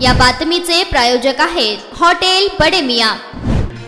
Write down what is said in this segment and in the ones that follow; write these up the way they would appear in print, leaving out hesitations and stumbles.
या बातमीचे प्रायोजक आहेत हॉटेल बडे मियां।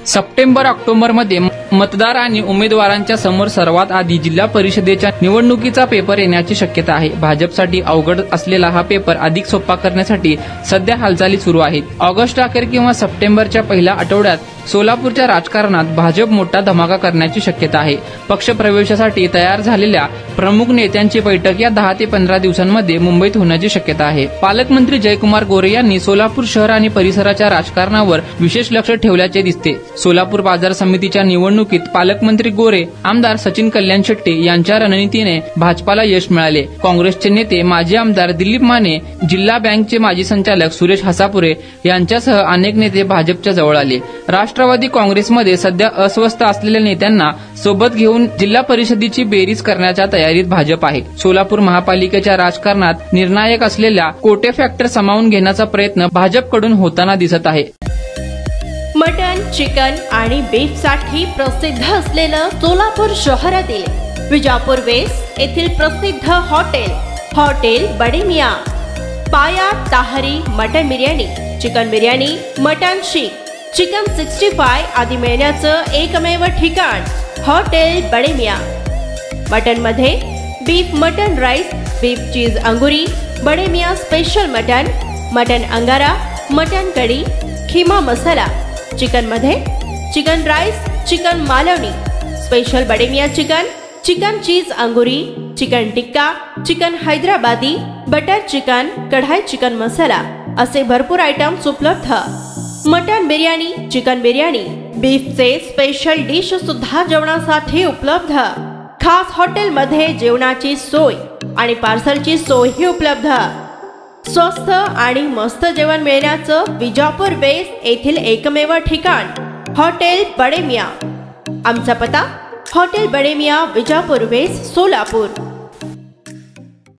सप्टेंबर-ऑक्टोबर मध्ये मतदार आणि उमेदवारांच्या समोर सर्वात आधी जिल्हा परिषदेच्या निवडणुकीचा पेपर येण्याची शक्यता आहे। भाजपसाठी अवघड असलेला हा पेपर अधिक सोपा करण्यासाठी सध्या हालचाली सुरू आहेत। ऑगस्ट अखेर किंवा सप्टेंबरच्या पहिल्या आठवड्यात सोलापूरच्या राजकारणात भाजप मोठा धमाका करण्याची शक्यता आहे। पक्षप्रवेशासाठी तयार झालेल्या प्रमुख नेत्यांची बैठक या 10 ते 15 दिवसांमध्ये मुंबईत होण्याची शक्यता आहे। पालकमंत्री जयकुमार गोरे यांनी सोलापूर शहर आणि परिसराच्या राजकारणावर विशेष लक्ष ठेवल्याचे दिसते। सोलापूर बाजार समितीच्या निवडणुकीत पालकमंत्री गोरे आमदार सचिन कल्याण शेट्टी यांच्या रणनीतीने भाजपाला यश मिळाले। काँग्रेसचे नेते माजी आमदार दिलीप माने, जिल्हा बँकचे माजी संचालक सुरेश हसापुरे यांच्यासह अनेक नेते भाजपच्या जवळ आले। राष्ट्रवादी काँग्रेसमध्ये सध्या अस्वस्थ असलेल्या नेत्यांना सोबत घेऊन जिल्हा परिषदेची बेरीज करण्याच्या तयारीत भाजप आहे। सोलापूर महापालिकेच्या राजकारणात निर्णायक असलेल्या कोटे फॅक्टर सामावून घेण्याचा प्रयत्न भाजपकडून होताना दिसत आहे। मटन, चिकन आणि बीफ साठी प्रसिद्ध असलेलं सोलापूर शहरातील विजापूर वेस्ट येथील प्रसिद्ध हॉटेल बडे मियां। पाया, ताहरी, mutton biryani, chicken biryani, mutton शीख, चिकन 65 आदी मिळण्याचं एकमेव ठिकाण हॉटेल बडे मियां। मटन मध्ये beef mutton rice, beef cheese अंगुरी, Bade Miyan special mutton, mutton अंगारा, मटन कढी, खीमा मसाला। चिकन मध्ये chicken rice, chicken Malvani, special Bade Miyan chicken, chicken cheese अंगुरी, chicken tikka, chicken Hyderabadi, butter chicken, kadai chicken masala असे भरपूर आयटम्स उपलब्ध। मटन बिर्याणी, चिकन बिर्याणी, बीफचे स्पेशल डिश सुद्धा जेवणासाठी उपलब्ध। खास हॉटेलमध्ये जेवणाची सोय आणि पार्सलची सोयही उपलब्ध। स्वस्त आणि मस्त जेवण मिळण्याचं विजापूर वेस्ट येथील एकमेव ठिकाण हॉटेल बडे मियां। आमचा पत्ता हॉटेल बडे मियां, विजापूर वेस्ट, सोलापूर।